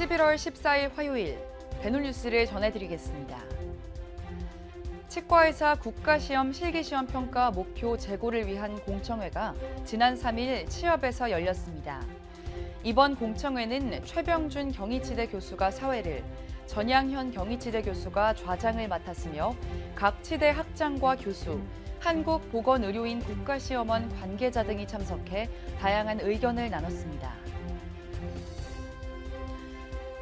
11월 14일 화요일 대놀 뉴스를 전해드리겠습니다. 치과의사 국가시험 실기시험 평가 목표 재고를 위한 공청회가 지난 3일 치엽에서 열렸습니다. 이번 공청회는 최병준 경희치대 교수가 사회를, 전양현 경희치대 교수가 좌장을 맡았으며 각 치대 학장과 교수, 한국보건의료인 국가시험원 관계자 등이 참석해 다양한 의견을 나눴습니다.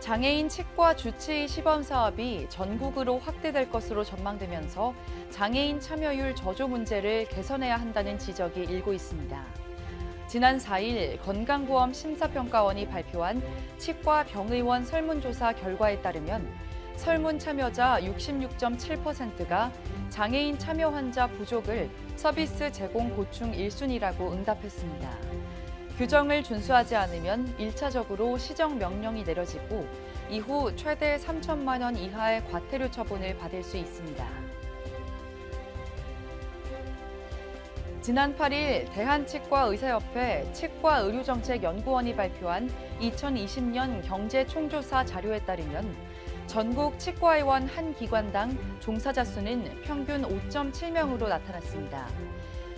장애인 치과 주치의 시범 사업이 전국으로 확대될 것으로 전망되면서 장애인 참여율 저조 문제를 개선해야 한다는 지적이 일고 있습니다. 지난 4일 건강보험 심사평가원이 발표한 치과 병의원 설문조사 결과에 따르면 설문 참여자 66.7%가 장애인 참여 환자 부족을 서비스 제공 고충 1순위라고 응답했습니다. 규정을 준수하지 않으면 1차적으로 시정 명령이 내려지고 이후 최대 3천만 원 이하의 과태료 처분을 받을 수 있습니다. 지난 8일 대한치과의사협회 치과의료정책연구원이 발표한 2020년 경제총조사 자료에 따르면 전국 치과의원 한 기관당 종사자 수는 평균 5.7명으로 나타났습니다.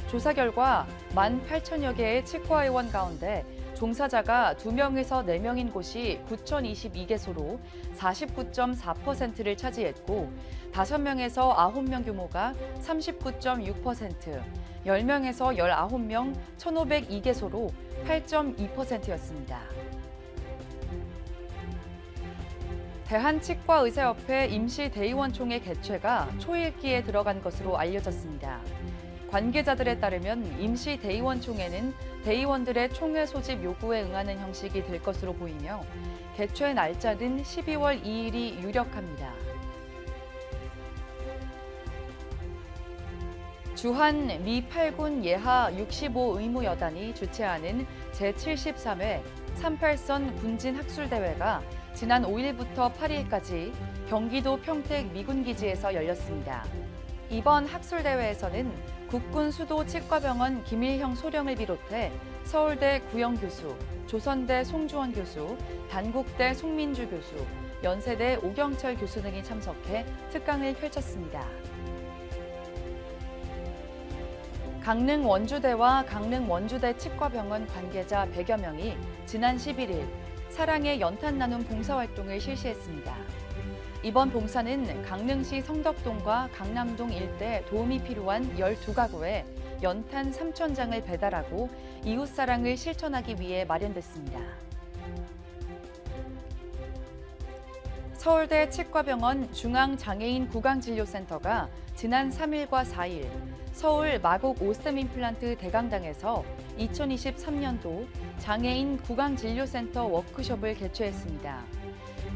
조사 결과 18,000여 개의 치과의원 가운데 종사자가 2명에서 4명인 곳이 9,022개소로 49.4%를 차지했고 5명에서 9명 규모가 39.6%, 10명에서 19명 1,502개소로 8.2%였습니다. 대한치과의사협회 임시대의원총회 개최가 초읽기에 들어간 것으로 알려졌습니다. 관계자들에 따르면 임시대의원총회는 대의원들의 총회 소집 요구에 응하는 형식이 될 것으로 보이며 개최 날짜는 12월 2일이 유력합니다. 주한 미 8군 예하 65 의무여단이 주최하는 제73회 38선 군진학술대회가 지난 5일부터 8일까지 경기도 평택 미군기지에서 열렸습니다. 이번 학술대회에서는 국군 수도 치과병원 김일형 소령을 비롯해 서울대 구영 교수, 조선대 송주원 교수, 단국대 송민주 교수, 연세대 오경철 교수 등이 참석해 특강을 펼쳤습니다. 강릉 원주대와 강릉 원주대 치과병원 관계자 100여 명이 지난 11일 사랑의 연탄 나눔 봉사활동을 실시했습니다. 이번 봉사는 강릉시 성덕동과 강남동 일대 도움이 필요한 12가구에 연탄 3,000장을 배달하고 이웃사랑을 실천하기 위해 마련됐습니다. 서울대 치과병원 중앙장애인 구강진료센터가 지난 3일과 4일 서울 마곡 오스템 임플란트 대강당에서 2023년도 장애인 구강진료센터 워크숍을 개최했습니다.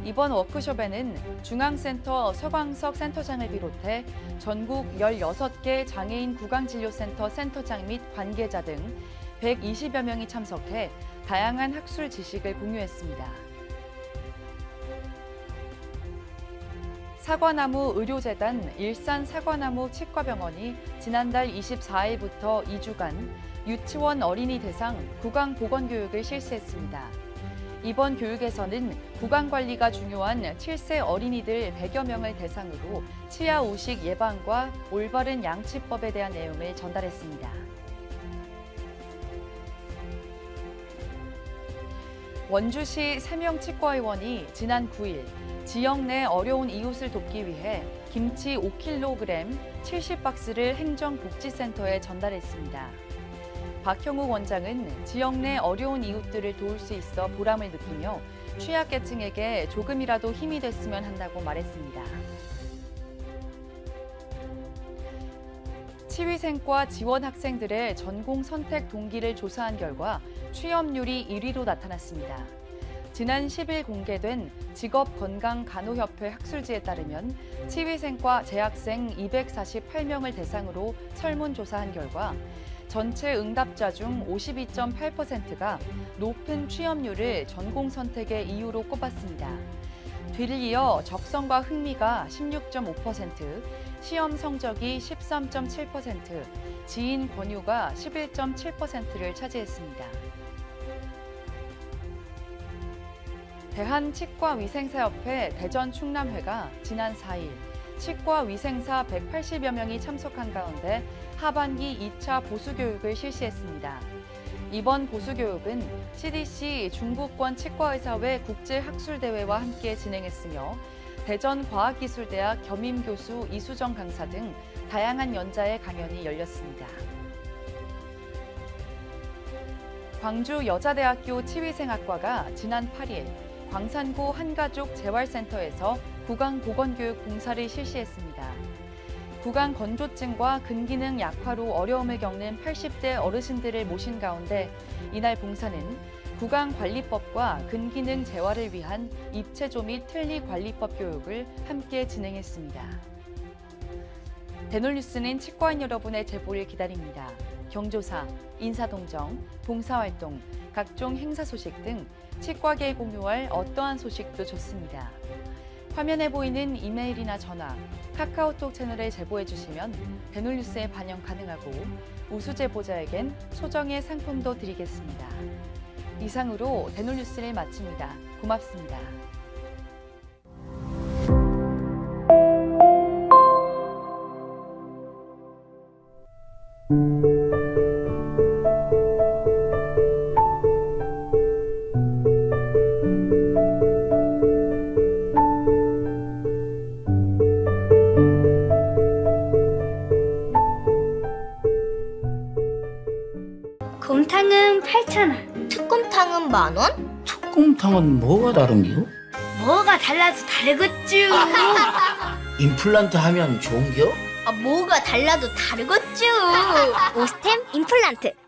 이번 워크숍에는 중앙센터 서광석 센터장을 비롯해 전국 16개 장애인 구강진료센터 센터장 및 관계자 등 120여 명이 참석해 다양한 학술 지식을 공유했습니다. 사과나무 의료재단 일산 사과나무 치과병원이 지난달 24일부터 2주간 유치원 어린이 대상 구강보건교육을 실시했습니다. 이번 교육에서는 구강관리가 중요한 7세 어린이들 100여 명을 대상으로 치아 우식 예방과 올바른 양치법에 대한 내용을 전달했습니다. 원주시 3명 치과의원이 지난 9일 지역 내 어려운 이웃을 돕기 위해 김치 5kg 70박스를 행정복지센터에 전달했습니다. 박형욱 원장은 지역 내 어려운 이웃들을 도울 수 있어 보람을 느끼며 취약계층에게 조금이라도 힘이 됐으면 한다고 말했습니다. 치위생과 지원 학생들의 전공 선택 동기를 조사한 결과 취업률이 1위로 나타났습니다. 지난 10일 공개된 직업건강간호협회 학술지에 따르면 치위생과 재학생 248명을 대상으로 설문조사한 결과 전체 응답자 중 52.8%가 높은 취업률을 전공 선택의 이유로 꼽았습니다. 뒤를 이어 적성과 흥미가 16.5%, 시험 성적이 13.7%, 지인 권유가 11.7%를 차지했습니다. 대한치과위생사협회 대전 충남회가 지난 4일 치과위생사 180여 명이 참석한 가운데 하반기 2차 보수교육을 실시했습니다. 이번 보수교육은 CDC 중부권 치과의사회 국제학술대회와 함께 진행했으며 대전과학기술대학 겸임교수 이수정 강사 등 다양한 연자의 강연이 열렸습니다. 광주 여자대학교 치위생학과가 지난 8일 광산구 한가족 재활센터에서 구강보건교육 봉사를 실시했습니다. 구강 건조증과 근기능 약화로 어려움을 겪는 80대 어르신들을 모신 가운데 이날 봉사는 구강관리법과 근기능 재활을 위한 입체조 및 틀니관리법 교육을 함께 진행했습니다. 대놀뉴스는 치과인 여러분의 제보를 기다립니다. 경조사, 인사동정, 봉사활동, 각종 행사 소식 등 치과계에 공유할 어떠한 소식도 좋습니다. 화면에 보이는 이메일이나 전화, 카카오톡 채널에 제보해 주시면 대놀뉴스에 반영 가능하고 우수 제보자에겐 소정의 상품도 드리겠습니다. 이상으로 대놀뉴스를 마칩니다. 고맙습니다. 곰탕은 8,000원. 특곰탕은 10,000원? 특곰탕은 뭐가 다른겨? 뭐가 달라서 다르겠쥬. 임플란트 하면 좋은겨? 뭐가 달라도 다르겠죠. 오스템 임플란트.